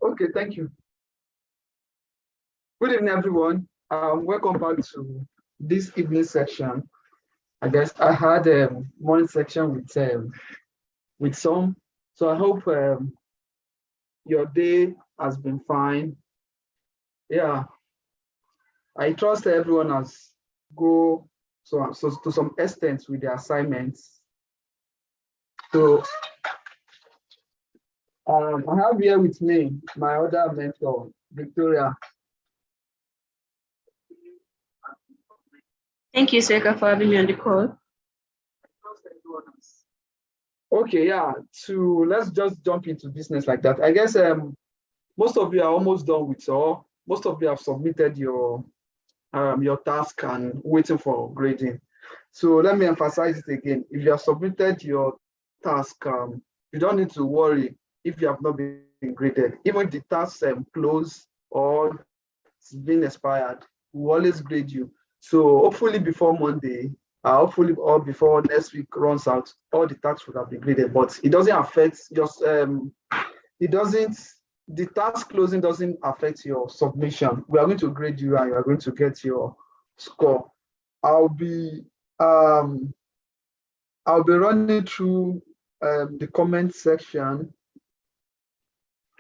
Okay, thank you. Good evening, everyone. Welcome back to this evening section. I guess I had a morning section with some, so I hope your day has been fine. Yeah, I trust everyone has go so to some extent with the assignments. So I have here with me my other mentor, Victoria. Thank you, Isiaka, for having me on the call. Okay, yeah. So let's just jump into business like that. I guess most of you are almost done with all. Most of you have submitted your task and waiting for grading. So let me emphasize it again. If you have submitted your task, you don't need to worry if you have not been graded. Even if the task close or it's been expired, we will always grade you. So hopefully before Monday, hopefully or before next week runs out, all the tasks would have been graded. But it doesn't affect just it doesn't the task closing doesn't affect your submission. We are going to grade you and you are going to get your score. I'll be um I'll be running through the comment section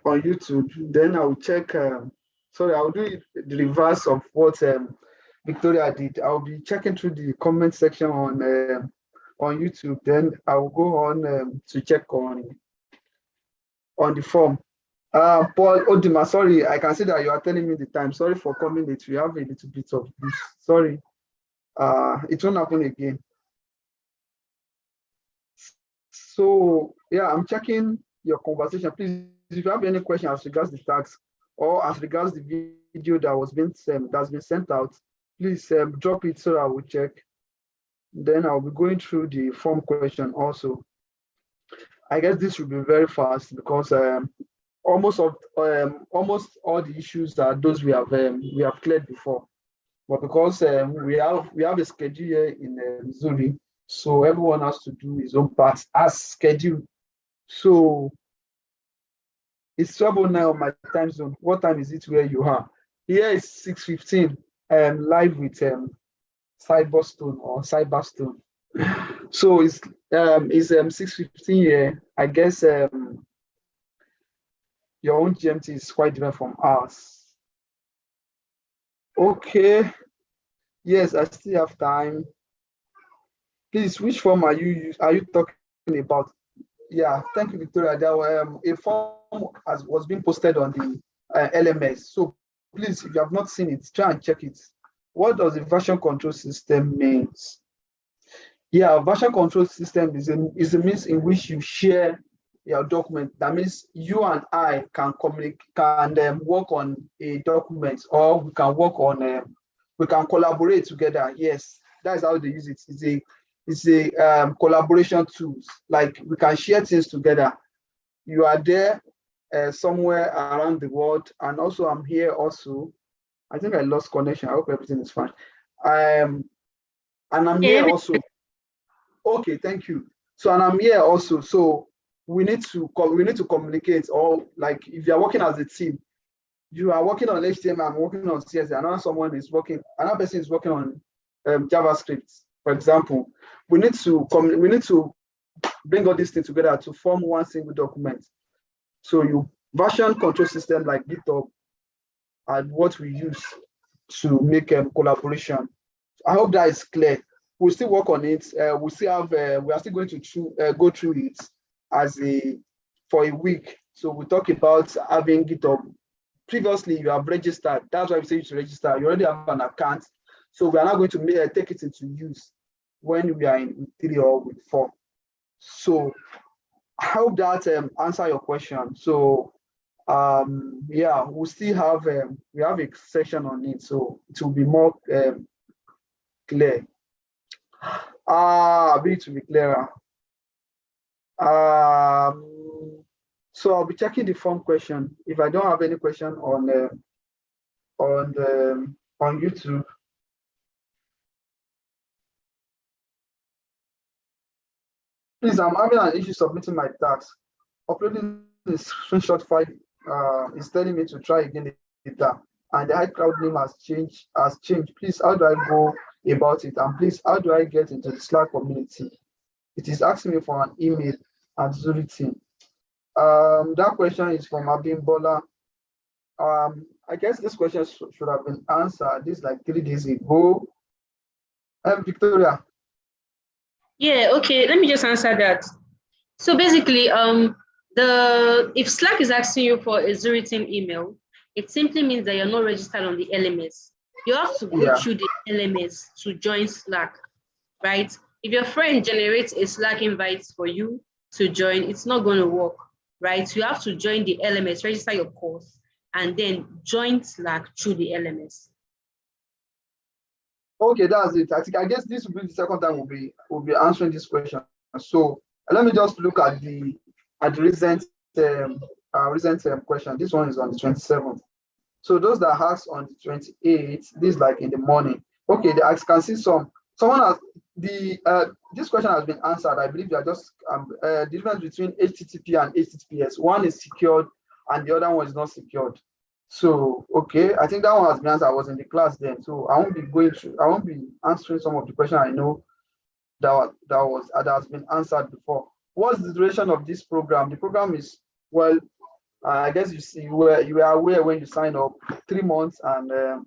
on YouTube. Then I'll check sorry, I'll do it, the reverse of what Victoria did. I'll be checking through the comment section on YouTube. Then I'll go on to check on the form. Paul Odima, sorry, I can see that you are telling me the time. Sorry for coming late. We have a little bit of this. Sorry. It won't happen again. So yeah, I'm checking your conversation. Please, if you have any question as regards the task or as regards the video that was been that's been sent out, please drop it so I will check. Then I'll be going through the form question also. I guess this will be very fast because almost all the issues are those we have cleared before. But because we have a schedule here in Zuri, so everyone has to do his own part as scheduled. So it's 12:09 on my time zone. What time is it where you are? Here is 6:15. Live with Cyberstone or Cyberstone. So it's 6:15 here. I guess your own GMT is quite different from ours. Okay. Yes, I still have time. Please, which form are you talking about? Yeah, thank you, Victoria. There were a form was being posted on the LMS. So please, if you have not seen it, try and check it. What does the version control system means? Yeah, version control system is a means in which you share your document. That means you and I can communicate, can work on a document, or we can work on we can collaborate together. Yes, that's how they use it. It's a collaboration tools. Like we can share things together. You are there somewhere around the world, and also I'm here also. I think I lost connection. I hope everything is fine. And I'm here also. Okay, thank you. So and I'm here also. So we need to communicate, or like if you are working as a team, you are working on HTML, I'm working on CSS, another person is working on JavaScript, for example. We need to bring all these things together to form one single document. So you version control system like GitHub and what we use to make collaboration. I hope that is clear. We'll still work on it. We are still going to go through it for a week. So we talk about having GitHub. Previously, you have registered. That's why we say you should register. You already have an account. So we are not going to take it into use when we are in week 3 or week 4. So I hope that answer your question. So yeah, we still have we have a section on it, so it will be more clear. A bit to be clearer. So I'll be checking the form question. If I don't have any question on YouTube. Please, I'm having an issue submitting my tax. Uploading the screenshot file It's telling me to try again later, and the iCloud name has changed. Please, how do I go about it? And please, how do I get into the Slack community? It is asking me for an email at Zurich. That question is from Abimbola. I guess this question should have been answered this like 3 days ago. Victoria. Yeah, okay, let me just answer that. So basically, if Slack is asking you for a Zurich email, it simply means that you're not registered on the LMS. You have to go through the LMS to join Slack, right? If your friend generates a Slack invite for you to join, it's not going to work, right? You have to join the LMS, register your course, and then join Slack through the LMS. Okay, that's it. I guess this will be the second time we'll be answering this question. So let me just look at the recent question. This one is on the 27th. So those that asked on the 28th, this is like in the morning. Okay, I can see someone has this question has been answered. I believe they are just the difference between HTTP and HTTPS. One is secured and the other one is not secured. So okay, I think that one has been answered. I was in the class then, so I won't be answering some of the questions I know that has been answered before. What's the duration of this program? The program is, well, I guess you were aware when you signed up, 3 months and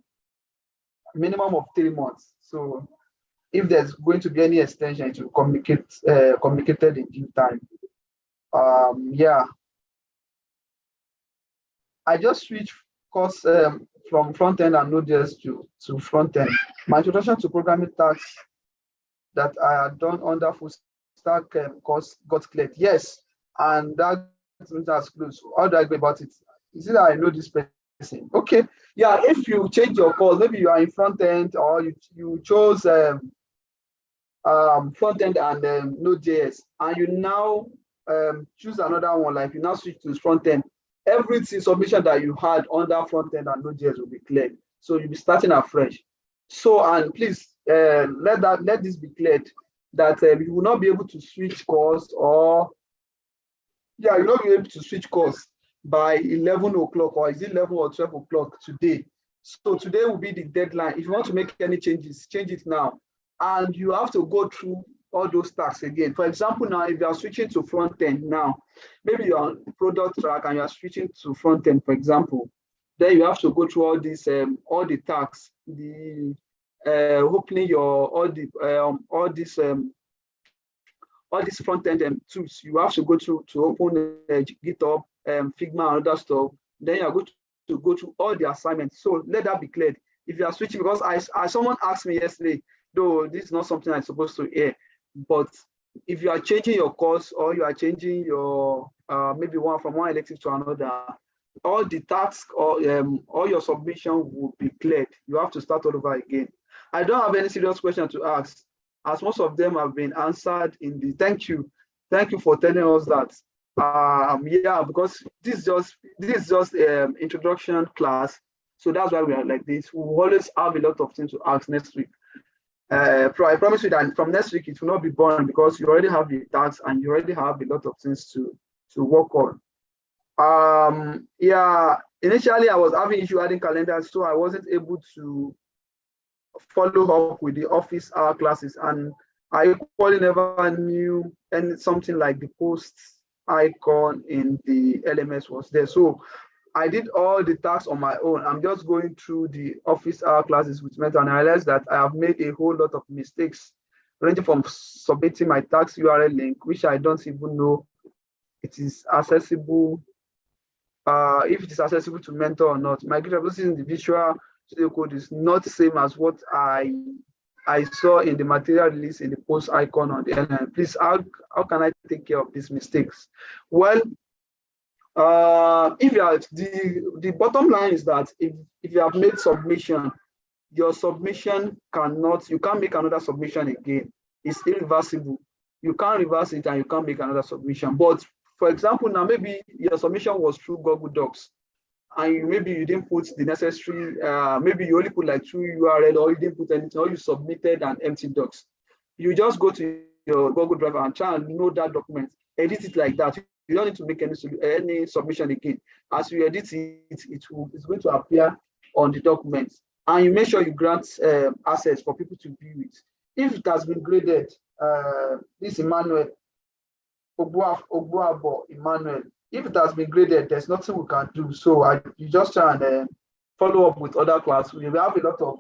minimum of 3 months. So if there's going to be any extension, it will communicated in due time. Yeah, I just switched course from Frontend and Node.js to Frontend. My introduction to programming tasks that I had done under full stack course got cleared. Yes, and that has closed. How do I go about it? Is it that I know this person? Okay, yeah. If you change your course, maybe you are in Frontend or you chose Frontend and Node.js, and you now choose another one, like you now switch to Frontend. Everything submission that you had under Frontend and Node.js will be cleared. So you'll be starting afresh. So, and please let this be cleared that you will not be able to switch course, or yeah, you'll not be able to switch course by 11 o'clock, or is it 11 or 12 o'clock today? So today will be the deadline. If you want to make any changes, change it now. And you have to go through all those tasks again. For example, now if you are switching to Frontend now, maybe you're on product track and you are switching to Frontend, for example, then you have to go through all these all the tasks, the opening your all these Frontend tools. You have to go through to open GitHub, Figma, and other stuff. Then you are going to go through all the assignments. So let that be cleared. If you are switching, because someone asked me yesterday, though this is not something I'm supposed to hear, but if you are changing your course or you are changing your maybe from one elective to another, all the tasks or all your submission will be cleared. You have to start all over again. I don't have any serious question to ask, as most of them have been answered in the thank you for telling us that. Yeah, because this is just introduction class, so that's why we are like this. We will always have a lot of things to ask next week. I promise you that from next week it will not be boring, because you already have the tasks and you already have a lot of things to work on. Yeah, initially I was having issue adding calendars, so I wasn't able to follow up with the office hour classes, and I equally never knew something like the post icon in the LMS was there. So I did all the tasks on my own. I'm just going through the office hour classes with Meta, and I realized that I have made a whole lot of mistakes, ranging from submitting my tax URL link, which I don't even know it is accessible, if it is accessible to mentor or not. My capabilities in the Visual Studio Code is not the same as what I saw in the material release in the post icon on the LM. Please, how can I take care of these mistakes? Well, if you are the bottom line is that if you have made submission, your submission you can't make another submission again. It's irreversible. You can't reverse it and you can't make another submission. But for example, now maybe your submission was through Google Docs, and maybe you didn't put the necessary, maybe you only put like 2 URL, or you didn't put anything, or you submitted an empty docs. You just go to your Google Drive and try and load that document, edit it like that. You don't need to make any submission again. As you edit it, it's going to appear on the document. And you make sure you grant access for people to view it. If it has been graded, this Emmanuel, Ogbuabo Emmanuel, if it has been graded, there's nothing we can do. So you just try and follow up with other class. We have a lot of,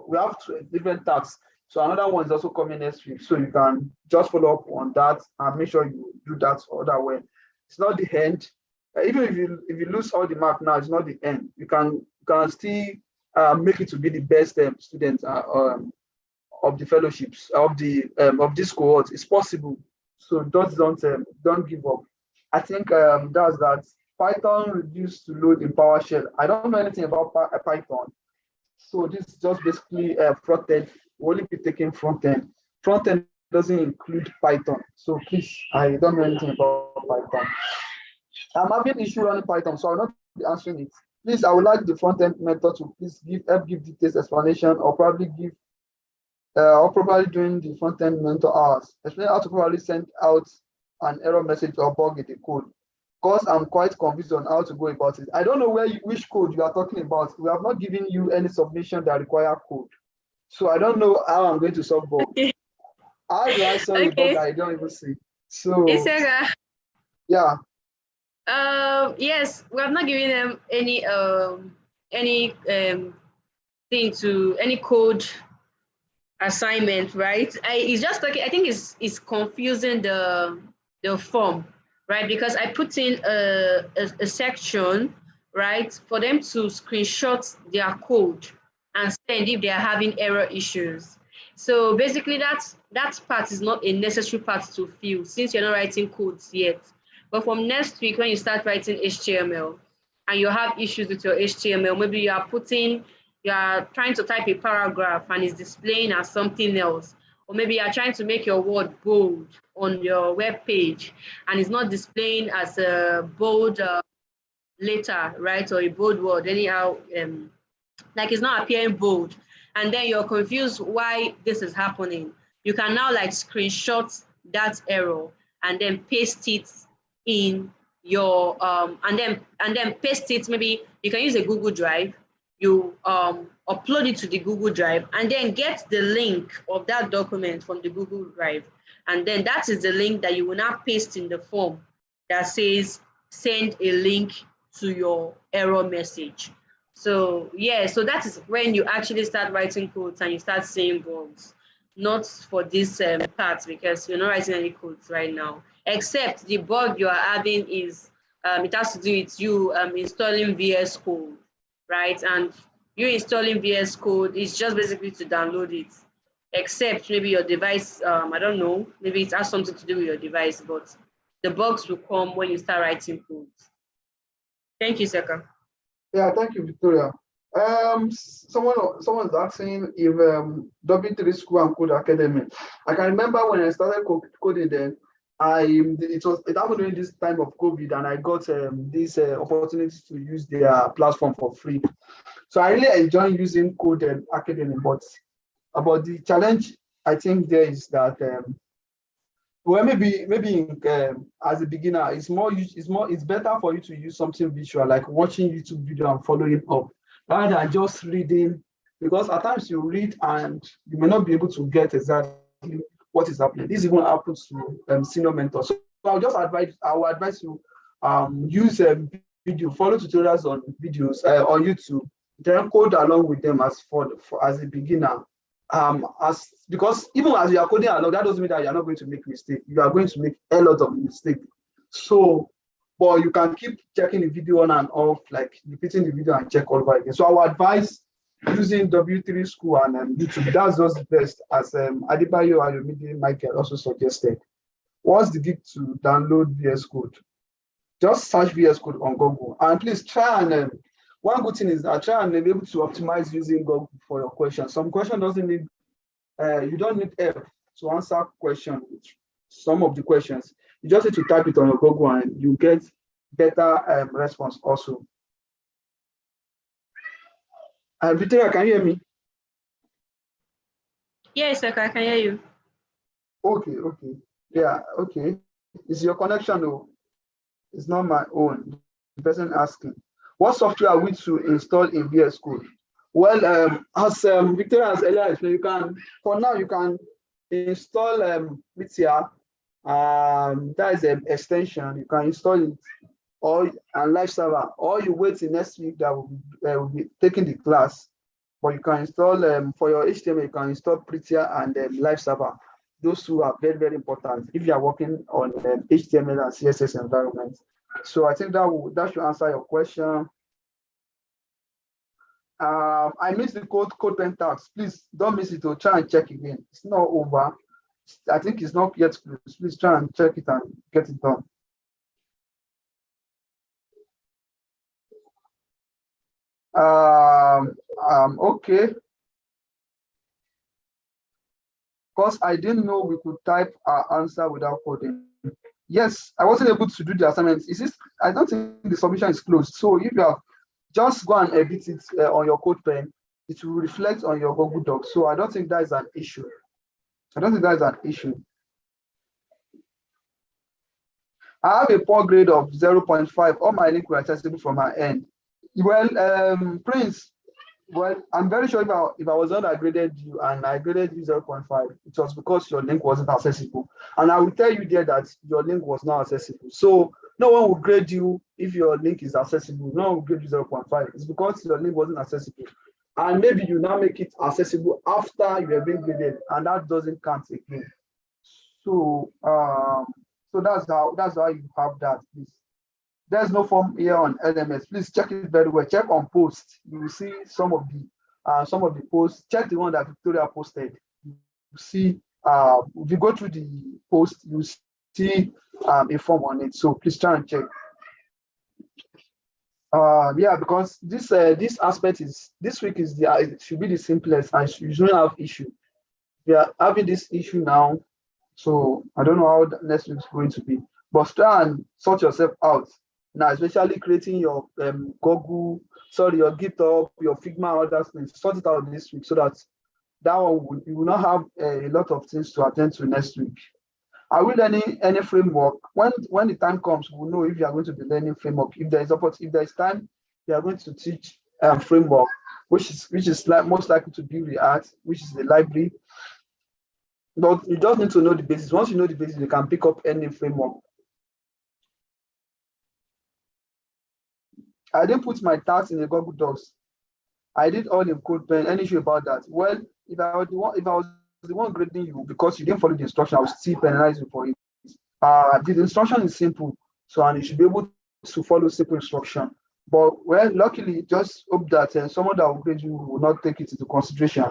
we have different tasks. So another one is also coming next week. So you can just follow up on that and make sure you do that other way. It's not the end. Even if you lose all the mark now, it's not the end. You can still make it to be the best student of the fellowships of this cohort. It's possible. So don't give up. I think that's that. Python reduced to load in PowerShell. I don't know anything about Python. So this is just basically Frontend. We'll only be taking Frontend. Frontend doesn't include Python. So please, I don't know anything about Python. I'm having issue running Python, so I'll not be answering it. Please, I would like the Frontend method to please help give details explanation, or probably give doing the Frontend mentor hours. Explain how to probably send out an error message or bug in the code. Because I'm quite confused on how to go about it. I don't know which code you are talking about. We have not given you any submission that require code. So I don't know how I'm going to solve bug. Okay. How do I solve a bug I don't even see? So Isiaka. yeah. Yes, we have not given them any thing to any code assignment, right? It's just like, I think it's confusing the form, right? Because I put in a section, right, for them to screenshot their code and send if they are having error issues. So basically that part is not a necessary part to fill since you're not writing codes yet. But from next week, when you start writing HTML and you have issues with your HTML, maybe you are trying to type a paragraph and it's displaying as something else. Or maybe you're trying to make your word bold on your web page and it's not displaying as a bold letter, right? Or a bold word, anyhow, like it's not appearing bold. And then you're confused why this is happening. You can now like screenshot that error and then paste it in your and then paste it. Maybe you can use a Google Drive. You upload it to the Google Drive and then get the link of that document from the Google Drive. And then that is the link that you will now paste in the form that says send a link to your error message. So yeah, so that is when you actually start writing codes and you start seeing bugs. Not for this part because you're not writing any codes right now, except the bug you are having is it has to do with you installing VS Code, right? And you installing VS Code is just basically to download it, except maybe your device, I don't know, maybe it has something to do with your device, but the bugs will come when you start writing codes. Thank you, Seka. Yeah, thank you, Victoria. Someone's asking if W3 School and Code Academy. I can remember when I started coding then, it happened during this time of COVID, and I got this opportunity to use their platform for free. So I really enjoy using Code Academy, but about the challenge I think there is that well, maybe as a beginner, it's better for you to use something visual, like watching YouTube video and following up, rather than just reading, because at times you read and you may not be able to get exactly what is happening. This even happens to senior mentors. So I will advise you use video, follow tutorials on videos on YouTube, then code along with them as a beginner. Because even as you are coding along, that doesn't mean that you're not going to make mistakes. You are going to make a lot of mistakes. So, but you can keep checking the video on and off, like repeating the video and check all over again. So I would advise using W3 School and YouTube. That's just the best, as Adebayo Ayomide Michael also suggested. What's the gig to download VS Code? Just search VS Code on Google, and please try and one good thing is that try and be able to optimize using Google for your questions. Some question doesn't need, you don't need help to answer question. Some of the questions, you just need to type it on your Google and you get better response also. Victoria, can you hear me? Yes, I can hear you. Okay. Yeah, okay. Is your connection though? It's not my own. The person asking, what software are we to install in VS Code? Well, as Victoria has earlier explained, you can, for now, you can install Vitya. That is an extension. You can install it, or and live server, or you wait till next week that will be taking the class. But you can install for your HTML, you can install Prettier and live server. Those two are very, very important if you are working on HTML and CSS environment. So I think that should answer your question. I missed the CodePen tax. Please don't miss it or try and check again. It's not over. I think it's not yet closed. Please try and check it and get it done. Okay. Because I didn't know we could type our answer without coding. Yes, I wasn't able to do the assignment. I don't think the submission is closed. So if you have, just go and edit it on your CodePen, it will reflect on your Google Docs. So I don't think that is an issue. I don't think that is an issue. I have a poor grade of 0.5. All my links were accessible from my end. Well, Prince, well, I'm very sure if I was not, I graded you and I graded you 0.5, it was because your link wasn't accessible. And I will tell you there that your link was not accessible. So no one will grade you if your link is accessible. No one will grade you 0.5. It's because your link wasn't accessible. And maybe you now make it accessible after you have been graded, and that doesn't count again. So so that's how you have that, please. There's no form here on LMS. Please check it very well. Check on post. You will see some of the posts. Check the one that Victoria posted. You see, if you go through the post, you see a form on it. So please try and check. Yeah, because this aspect is this week is it should be the simplest and you shouldn't have issue. We are having this issue now, so I don't know how the next week is going to be. But try and sort yourself out. Now, especially creating your your GitHub, your Figma, other things, sort it out this week so that you will not have a lot of things to attend to next week. Are we learning any framework? When the time comes, we'll know if you are going to be learning framework. If there is time, we are going to teach framework, which is most likely to be React, which is the library. But you just need to know the basics. Once you know the basics, you can pick up any framework. I didn't put my tasks in the Google Docs. I did all in CodePen. Any issue about that? Well, if I was the one grading you because you didn't follow the instruction, I will still penalize you for it. The instruction is simple, so and you should be able to follow simple instruction. But well, luckily, just hope that someone that will grade you will not take it into consideration.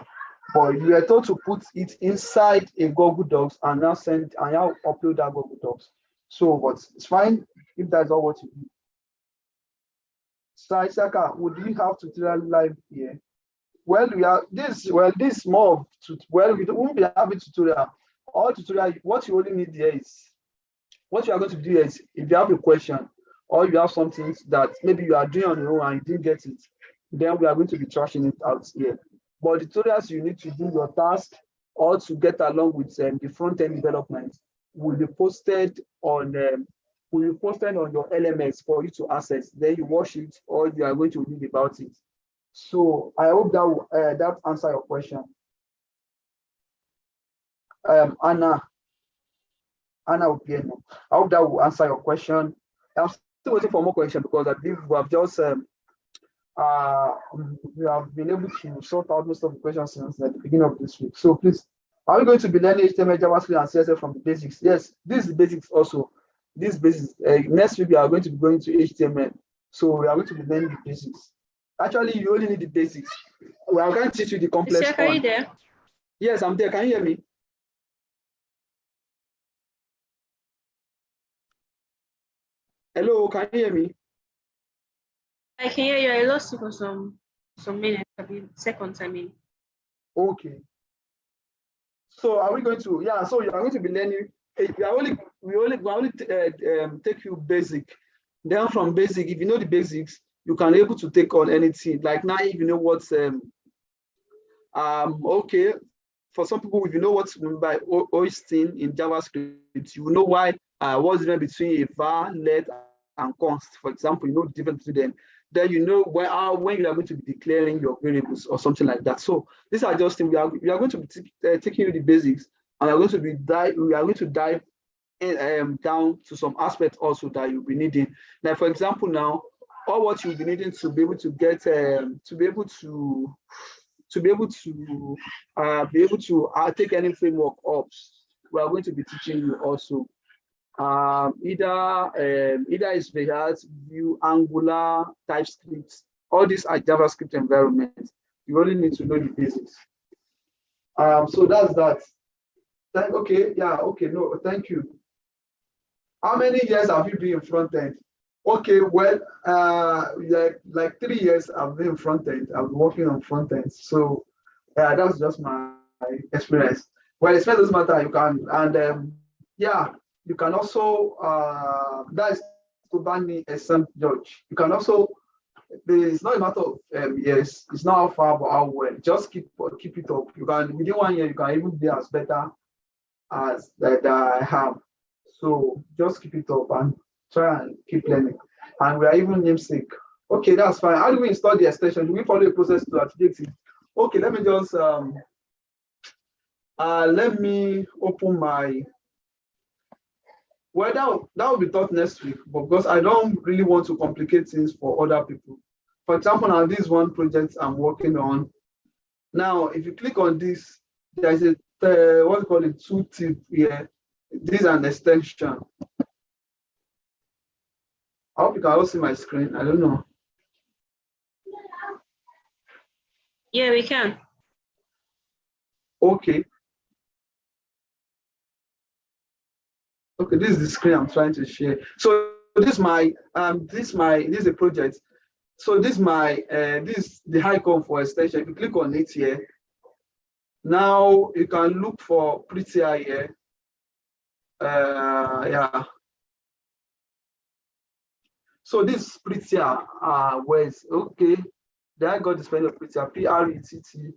But you are told to put it inside a Google Docs and now upload that Google Docs. So, but it's fine if that's all what you do. So Isiaka, would we have tutorial live here? Well, this is more of we won't be having tutorial. All tutorial, what you only need here is what you are going to do here is if you have a question or you have something that maybe you are doing on your own and you didn't get it, then we are going to be trashing it out here. But the tutorials you need to do your task or to get along with the front-end development will be posted on your LMS for you to access. Then you watch it or you are going to read about it. So I hope that that answer your question. Anna Opieno, I hope that will answer your question. I'm still waiting for more questions because I believe we have just we have been able to sort out most of the questions since the beginning of this week. So please, are we going to be learning HTML, JavaScript, and CSS from the basics? Yes, this is the basics also. This basics. Next week we are going to be going to HTML. So we are going to be learning the basics. Actually, you only need the basics. We are going to teach you the complex. Isiaka, are you there? Yes, I'm there. Can you hear me? Hello, can you hear me? I can hear you. I lost you for some minutes, seconds, I mean. Okay. So are we going to, yeah, so you are going to be learning, we only take you basic. Then from basic, if you know the basics, you can be able to take on anything. Like now, if you know what's, okay, for some people, if you know what's meant by hoisting in JavaScript, you know why, what's the difference between a var, let, and const. For example, you know the difference between them. Then you know when you are going to be declaring your variables or something like that. So these are just things we are going to be taking you the basics, and we are going to dive down to some aspects also that you'll be needing. Like for example, now all what you'll be needing to be able to get take any framework up. We are going to be teaching you also. Either is React, Vue, Angular, TypeScript. All these are JavaScript environments. You only need to know the basics. So that's that. Okay, yeah, okay, no, thank you. How many years have you been in front end? Okay, well, like 3 years I've been in front end. I've been working on front end. So yeah, that's just my experience. Well, experience doesn't matter. You can, and yeah, you can also that's to ban me a some judge. You can also, it's not a matter of yes, it's not how far but how well. Just keep it up. You can within 1 year you can even be as better as that I have. So just keep it up and try and keep learning. And we are even namesake. Okay, that's fine. How do we install the extension? Do we follow a process to activate it? Okay, let me just let me open my. Well, that will be taught next week, but because I don't really want to complicate things for other people. For example, now this one project I'm working on. Now, if you click on this, there is a what we call it tooltip here. This is an extension. I hope you can all see my screen. I don't know. Yeah, we can. Okay. Okay, this is the screen I'm trying to share. So this is a project. So this is the icon for extension. If you click on it here, now you can look for Prettier here. Yeah. So this Prettier was okay. Then I got the spelling of Prettier, P-R-E-T-T.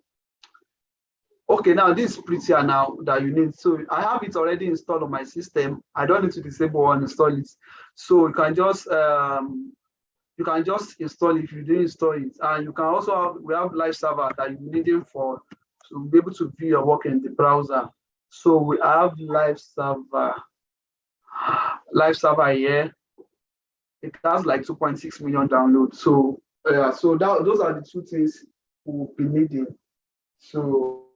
Okay, now this is Prettier now that you need. So I have it already installed on my system. I don't need to disable or uninstall it. So you can just install it if you didn't install it. And you can also we have live server that you're needing for to be able to view your work in the browser. So we have live server here. It has like 2.6 million downloads. So those are the two things we'll be needing. So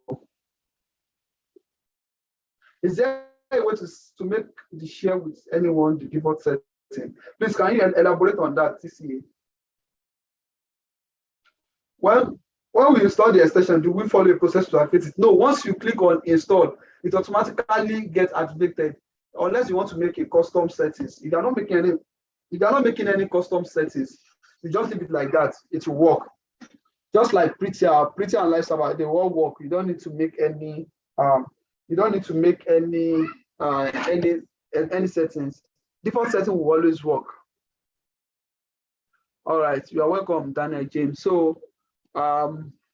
is there a way to make the share with anyone the default setting? Please, can you elaborate on that, TCA? Well, when we install the extension, do we follow a process to activate it? No, once you click on install, it automatically gets activated, unless you want to make a custom settings. If you're not making any custom settings, you just leave it like that, it will work. Just like Prettier and Live Server, they all work. You don't need to make any any settings. Default setting will always work. All right, you are welcome, Daniel James. So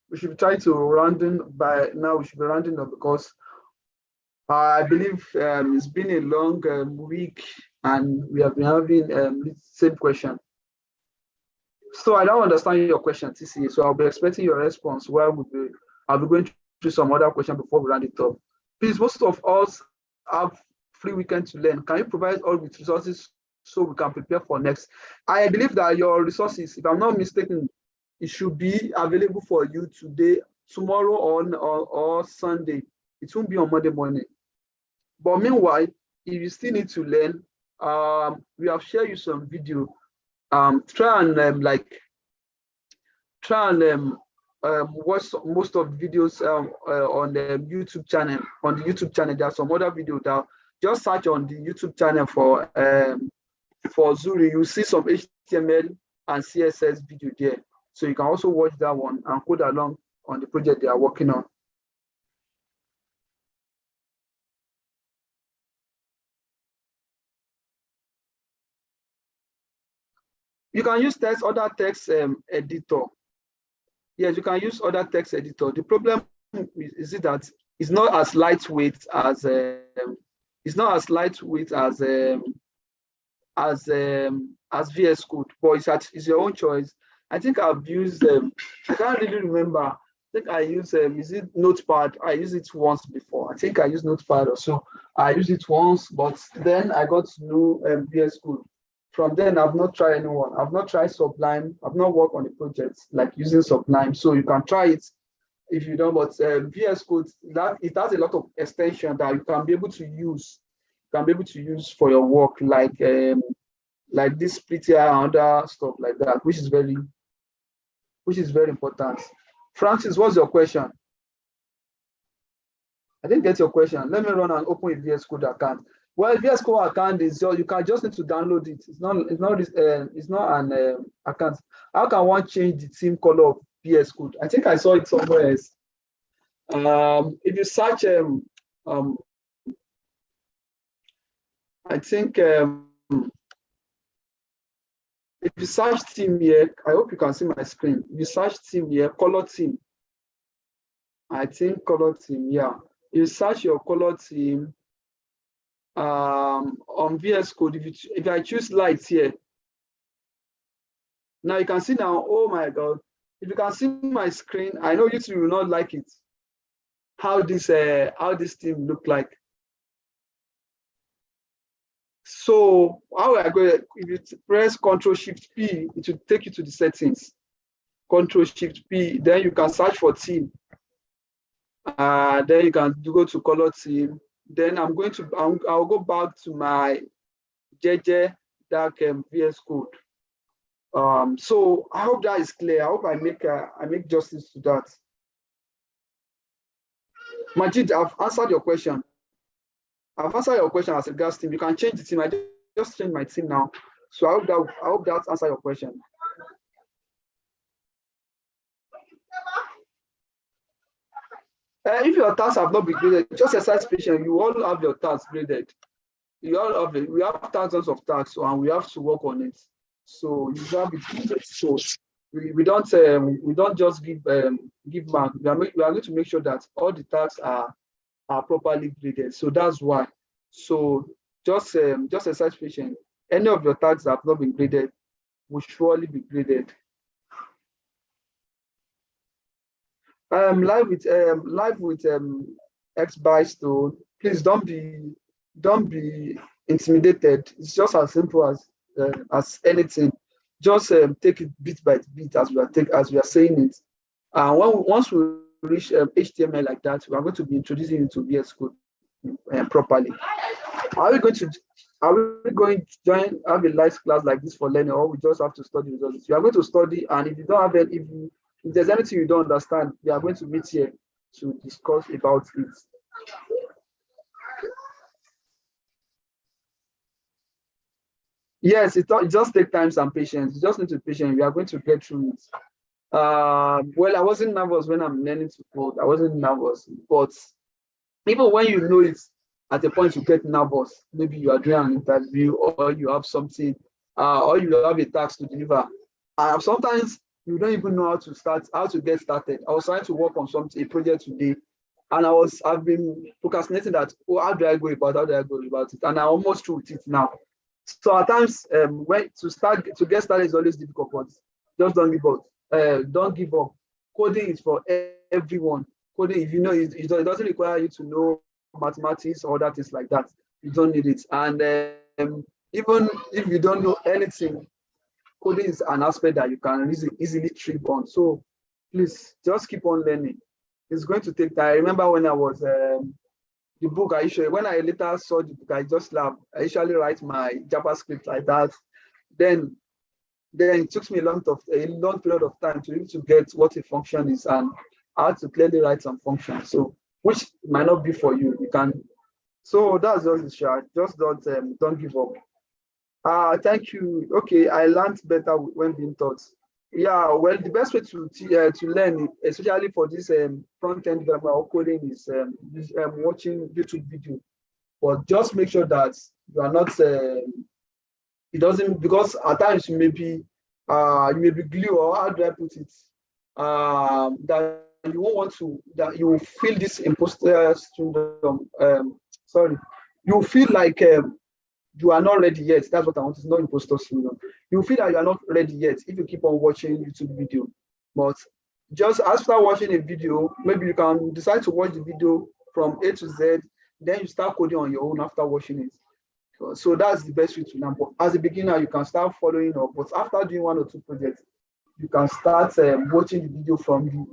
we should try to rounding by now. We should be rounding up because I believe it's been a long week and we have been having the same question. So I don't understand your question, TCA. So I'll be expecting your response. I'll be going through some other question before we round it up. Please, most of us have free weekend to learn. Can you provide all with resources so we can prepare for next? I believe that your resources, if I'm not mistaken, it should be available for you today, tomorrow, or Sunday. It won't be on Monday morning. But meanwhile, if you still need to learn, we have shared you some video. Try and watch most of the videos on the YouTube channel. On the YouTube channel, there are some other videos that just search on the YouTube channel for Zuri. You see some HTML and CSS video there. So you can also watch that one and code along on the project they are working on. You can use other text editor. Yes, you can use other text editor. The problem is that it's not as lightweight as as VS Code, but it's your own choice. I think I've used I can't really remember. I think I use is it Notepad? I used it once before. I think I used Notepad or so. I used it once, but then I got to know VS Code. From then, I've not tried anyone. I've not tried Sublime. I've not worked on a project like using Sublime. So you can try it if you don't. But VS Code, that it has a lot of extension that you can be able to use. You can be able to use for your work, like this split here and other stuff like that, which is very important. Francis, what's your question? I didn't get your question. Let me run and open a VS Code account. Well, VS Code account is you can just need to download it. It's not an account. How can one change the theme color of VS Code? I think I saw it somewhere else. If you search I think if you search theme here, I hope you can see my screen. If you search theme here, color theme. I think color theme, yeah. You search your color theme on VS Code. If I choose lights here, now you can see now, oh my God. If you can see my screen, I know you two will not like it. How this theme look like. So how I go, if you press Ctrl+Shift+P, it will take you to the settings. Ctrl+Shift+P, then you can search for theme. Then you can go to color theme. Then I'll go back to my JJ dark VS Code. So I hope that is clear. I hope I make justice to that. Majid, I've answered your question. I've answered your question as regards team. You can change the team. I just changed my team now. So I hope that answers your question. If your tasks have not been graded, just exercise patience. You all have your tasks graded. You all have it. We have thousands of tasks, and we have to work on it. So you have it graded. So we don't just give mark. We are going to make sure that all the tasks are properly graded. So that's why. So just exercise patience. Any of your tasks that have not been graded will surely be graded. Live with X Bystone. Please don't be intimidated. It's just as simple as anything. Just take it bit by bit as we are saying it. Once we reach HTML like that, we are going to be introducing you to VS Code properly. Are we going to have a live class like this for learning, or we just have to study results? You are going to study, and if you don't have any, if there's anything you don't understand, we are going to meet here to discuss about it. Yes, it just takes time and patience. You just need to be patient. We are going to get through it. Well, I wasn't nervous when I'm learning to code. I wasn't nervous, but even when you know it, at a point you get nervous. Maybe you are doing an interview, or you have something, or you have a task to deliver. Sometimes you don't even know how to get started. I was trying to work on a project today, and I've been procrastinating that. Oh, how do I go about it? And I almost through with it now. So at times, to get started is always difficult, but just don't give up. Don't give up. Coding is for everyone. Coding, if you know, it doesn't require you to know mathematics or other things like that. You don't need it. And even if you don't know anything, coding is an aspect that you can easily trip on. So please just keep on learning. It's going to take time. I remember when I was the book, when I later saw the book, I just laughed. I usually write my JavaScript like that. Then it took me a long period of time to get what a function is and how to clearly write some functions. So which might not be for you. You can. So that's just the share. Just don't give up. Thank you. Okay, I learned better when being taught. Yeah, well, the best way to learn, especially for this front-end development or coding, is watching YouTube video. But just make sure that you are not. It doesn't, because at times you may be glue, or how do I put it? That you won't want to, that you will feel this imposter syndrome. You feel like you are not ready yet. That's what I want. It's not imposter syndrome. You feel that you are not ready yet if you keep on watching YouTube video. But just after watching a video, maybe you can decide to watch the video from A to Z, then you start coding on your own after watching it. So that's the best way to learn. But as a beginner, you can start following up. But after doing 1 or 2 projects, you can start watching the video from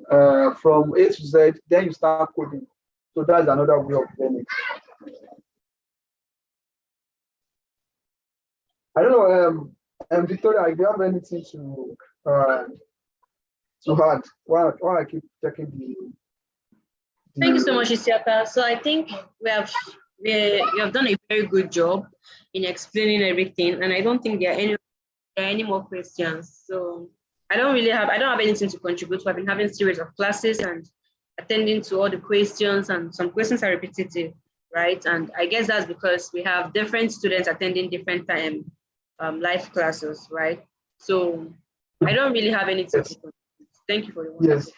A to Z, then you start coding. So that's another way of learning. I don't know, Victoria, if you have anything to add, while I keep checking Thank you so much, Isiaka. So I think we have done a very good job in explaining everything, and I don't think there are any more questions. So I don't have anything to contribute. I've been having a series of classes and attending to all the questions, and some questions are repetitive, right? And I guess that's because we have different students attending different live classes, right? So I don't really have anything to contribute. Thank you for the wonderful. Yes.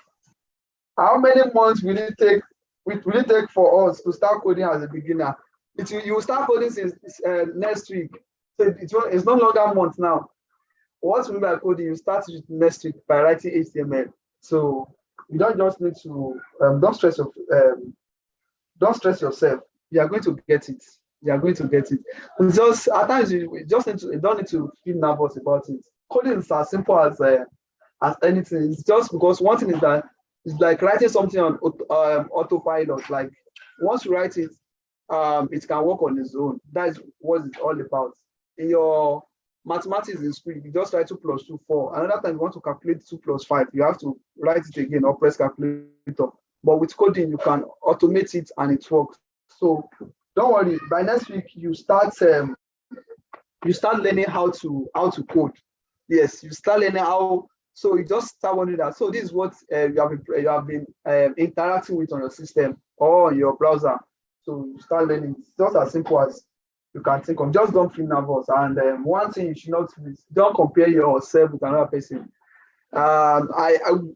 How many months will it take for us to start coding as a beginner? You will start coding since next week. So it's no longer months now. What we mean by coding, you start it next week by writing HTML. So you don't just need to don't stress yourself. You are going to get it. You are going to get it. It's just at times you don't need to feel nervous about it. Coding is as simple as anything. It's just because one thing is that it's like writing something on autopilot. Like once you write it, it can work on its own. That is what it's all about. In your mathematics in school, you just write 2 + 2 4. Another time you want to calculate 2 + 5, you have to write it again or press calculator. But with coding, you can automate it and it works. So don't worry. By next week, you start learning how to code. Yes, you start learning how. So you just start wondering that. So this is what you have been interacting with on your system or on your browser. So you start learning. It's just as simple as you can think of. Just don't feel nervous. And one thing you should not do is don't compare yourself with another person.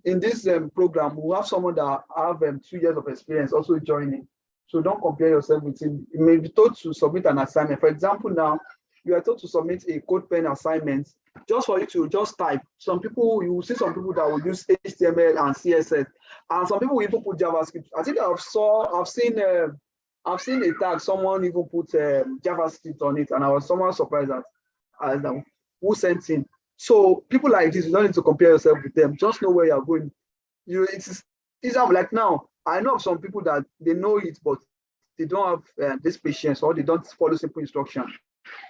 In this program, we have someone that have 2 years of experience also joining. So don't compare yourself with him. You may be told to submit an assignment. For example, now you are told to submit a CodePen assignment just for you to just type. Some people, you will see some people that will use HTML and CSS, and some people will even put JavaScript. I think I've seen a tag someone even put JavaScript on it, and I was somewhat surprised at who sent in. So people like this, you don't need to compare yourself with them. Just know where you're going. It's like now. I know of some people that they know it, but they don't have this patience, or they don't follow simple instruction.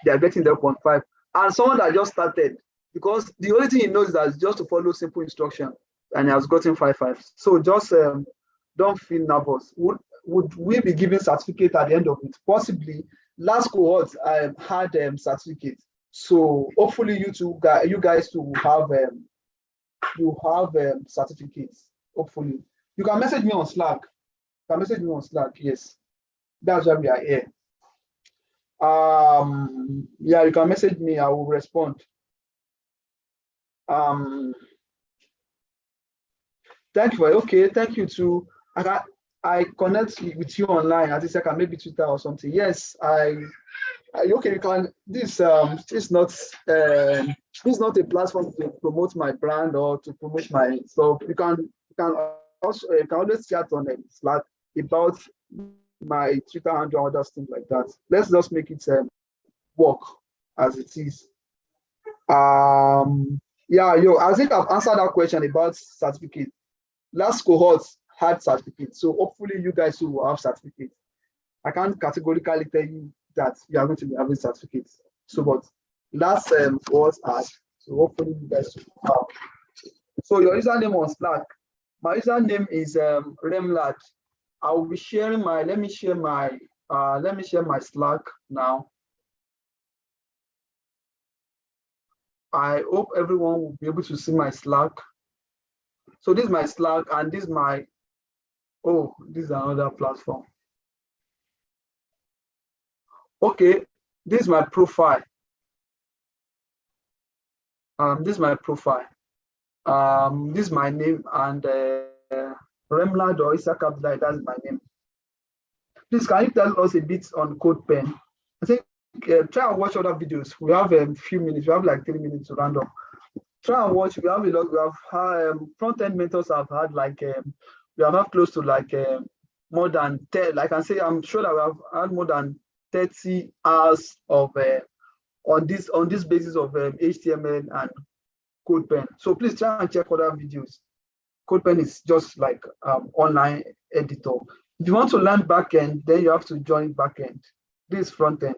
They are getting 0.5. And someone that just started, because the only thing he knows is that just to follow simple instruction, and he has gotten 5.5. So just don't feel nervous. Would we be giving certificate at the end of it? Possibly. Last cohort I had certificate. So hopefully you guys too have certificates. Hopefully. You can message me on Slack. Yes. That's why we are here. Yeah, you can message me, I will respond. Thank you. Okay, thank you too. I connect with you online, at least I can maybe Twitter or something. Yes, okay, you can. This is not a platform to promote my brand or to promote my stuff. You can always chat on Slack about my Twitter handle, other things like that. Let's just make it work as it is. Yeah, I think I've answered that question about certificate. Last cohort had certificate, so hopefully you guys will have certificate. I can't categorically tell you that you are going to be having certificates. So, but last cohort had, so hopefully you guys will have. So your username on Slack. My username is Remlad. I will be sharing let me share my Slack now. I hope everyone will be able to see my Slack. So this is my Slack, and this is my, this is another platform. Okay, this is my profile. This is my profile. This is my name, and Remlad or Isiaka, that's my name. Please, can you tell us a bit on CodePen? I think try and watch other videos. We have a few minutes. We have like 3 minutes to round up. Try and watch. We have a lot. We have front-end mentors have had like we have close to like more than 10. Like I say, I'm sure that we have had more than 30 hours of on this basis of HTML and CodePen. So please try and check other videos. CodePen is just like online editor. If you want to learn backend, then you have to join backend. This frontend.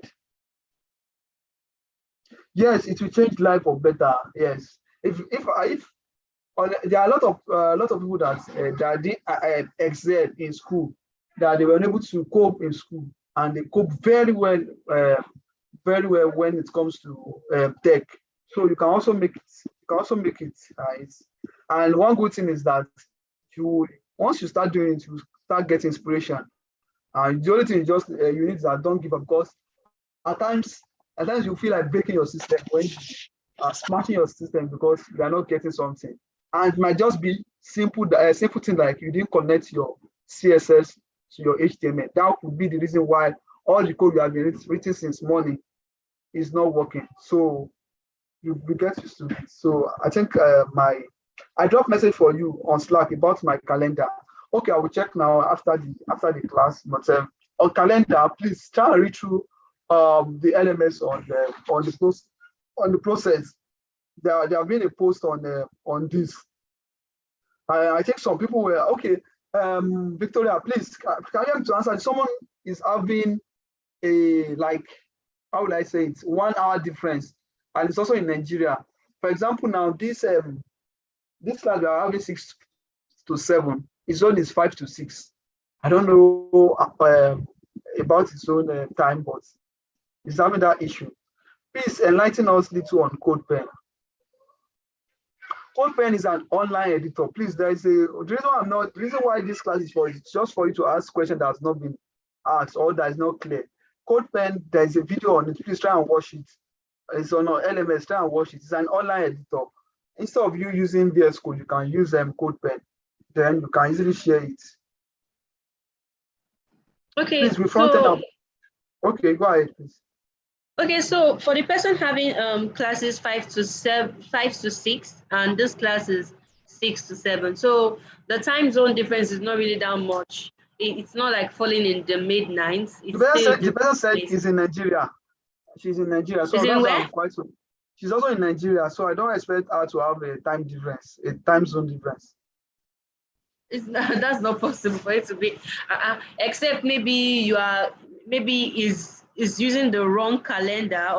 Yes, it will change life for better. Yes, if there are a lot of people that did excel in school, that they were able to cope in school, and they cope very well when it comes to tech. So you can also make it. You can also make it. And one good thing is that once you start doing it, you start getting inspiration. And the only thing is just you need that don't give up, because at times you feel like breaking your system when you are smashing your system because you are not getting something. And it might just be simple thing like you didn't connect your CSS to your HTML. That could be the reason why all the code you have been written since morning is not working. So you get used to it. So I think I dropped message for you on Slack about my calendar. Okay, I will check now after the class. But on calendar, please try and read through the elements on the process. There have been a post on this. I think some people were okay. Victoria, please can you help me to answer? Someone is having a, like, how would I say it, 1 hour difference, and it's also in Nigeria. For example, now this class we are having 6 to 7. His own is 5 to 6. I don't know about his own time, but he's having that issue. Please enlighten us little on CodePen. CodePen is an online editor. Please, there is the reason why this class is for, it's just for you to ask questions that has not been asked or that is not clear. CodePen, there is a video on it. Please try and watch it. It's on our LMS. Try and watch it. It's an online editor. Instead of you using VS Code, you can use CodePen. Then you can easily share it. Okay. Please, we fronted up. Okay, go ahead, please. Okay, so for the person having classes 5 to 6, and this class is 6 to 7, so the time zone difference is not really that much. It's not like falling in the mid-9s. The person said is in Nigeria. She's in Nigeria, so that's why I'm quite so. She's also in Nigeria, so I don't expect her to have a time difference, a time zone difference. That's not possible for it to be, except maybe is using the wrong calendar,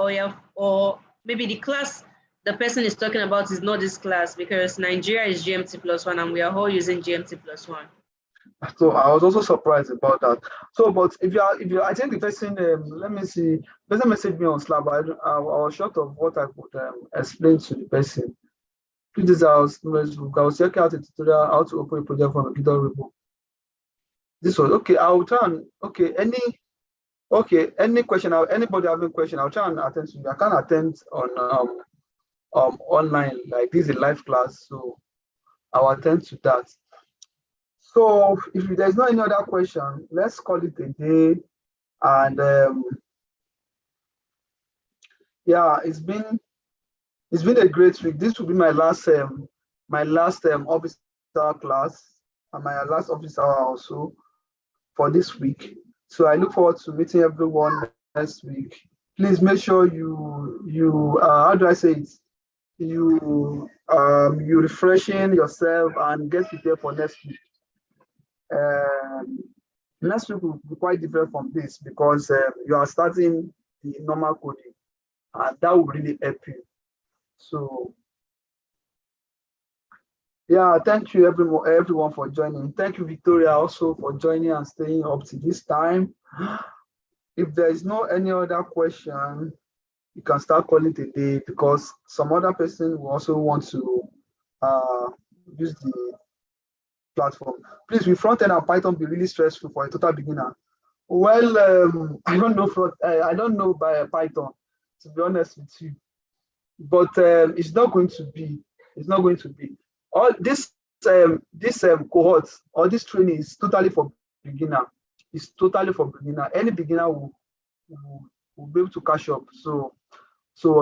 or maybe the class the person is talking about is not this class, because Nigeria is GMT+1 and we are all using GMT+1. So I was also surprised about that. So, but if you I think the person, let me see, the person messaged me on Slack, but I was short of what I could explain to the person. Please, I was checking out a tutorial how to open a project from a GitHub repo. This was okay. I will try and any question, anybody having a question, I'll try and attend to you. I can't attend on online, like this is a live class, so I'll attend to that. So if there's not any other question, let's call it a day. And yeah, it's been a great week. This will be my last office hour class and my last office hour also for this week. So I look forward to meeting everyone next week. Please make sure you how do I say it? You refreshing yourself and get prepared for next week. Next week will be quite different from this, because you are starting the normal coding, and that will really help you. So yeah, thank you everyone for joining. Thank you, Victoria, also for joining and staying up to this time. If there is no any other question, you can start calling it a day, because some other person will also want to use the platform. Please, will front-end and Python be really stressful for a total beginner? Well, I don't know by Python, to be honest with you, but it's not going to be. It's not going to be. All this cohort or this training is totally for beginner. It's totally for beginner. Any beginner will we'll be able to catch up. So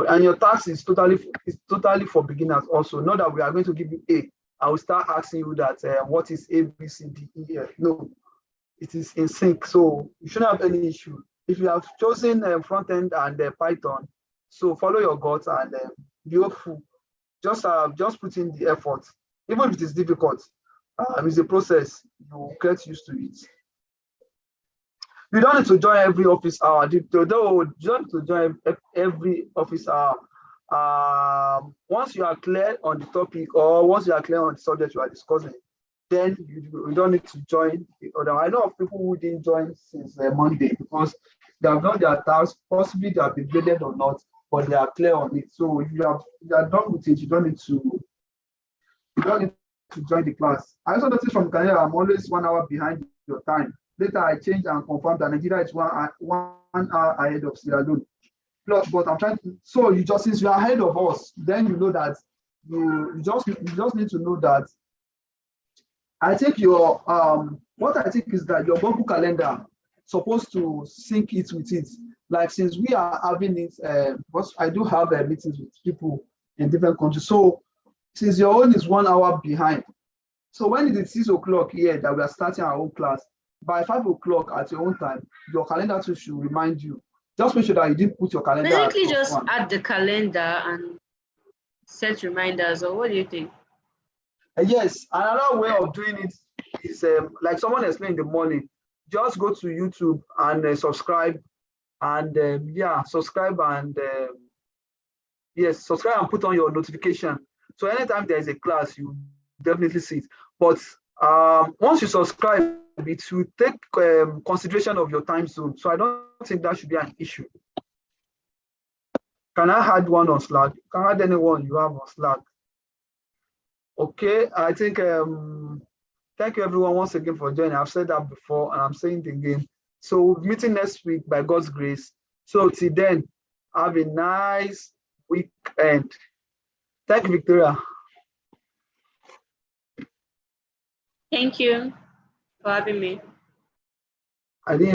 and your task is totally for beginners also. Not that we are going to give you A. I will start asking you that what is A, B, C, D, E, F. No, it is in sync. So you shouldn't have any issue. If you have chosen front-end and Python, so follow your guts and be hopeful. Just put in the effort. Even if it is difficult, it's a process. You get used to it. You don't need to join every office hour. You don't need to join every office hour. Once you are clear on the topic or once you are clear on the subject you are discussing, then you don't need to join the other. I know of people who didn't join since Monday because they have done their tasks. Possibly they have been graded or not, but they are clear on it. So if you are done with it, you don't need to join the class. I also noticed from Canada, I'm always 1 hour behind your time. Later, I changed and confirmed that Nigeria is one hour ahead of Sierra Leone. Plus, but I'm trying to, so you just, since you are ahead of us, then you know that you just need to know that. I think your what I think is that your Google Calendar supposed to sync it with it. Like since we are having it, because I do have meetings with people in different countries. So since your own is 1 hour behind, so when it is 6 o'clock here that we are starting our own class, by 5 o'clock at your own time, your calendar too should remind you. Just make sure that you didn't put your calendar. Basically, just add the calendar and set reminders, or what do you think? Yes, another way of doing it is like someone explained in the morning. Just go to YouTube and subscribe, and subscribe and subscribe and put on your notification. So anytime there is a class, you definitely see it. But once you subscribe, it will take consideration of your time zone. So I don't think that should be an issue. Can I add one on Slack? Can I add anyone you have on Slack? Okay, I think thank you everyone once again for joining. I've said that before and I'm saying it again. So we'll be meeting next week by God's grace. So till then, have a nice weekend. Thank you, Victoria. Thank you for having me. I didn't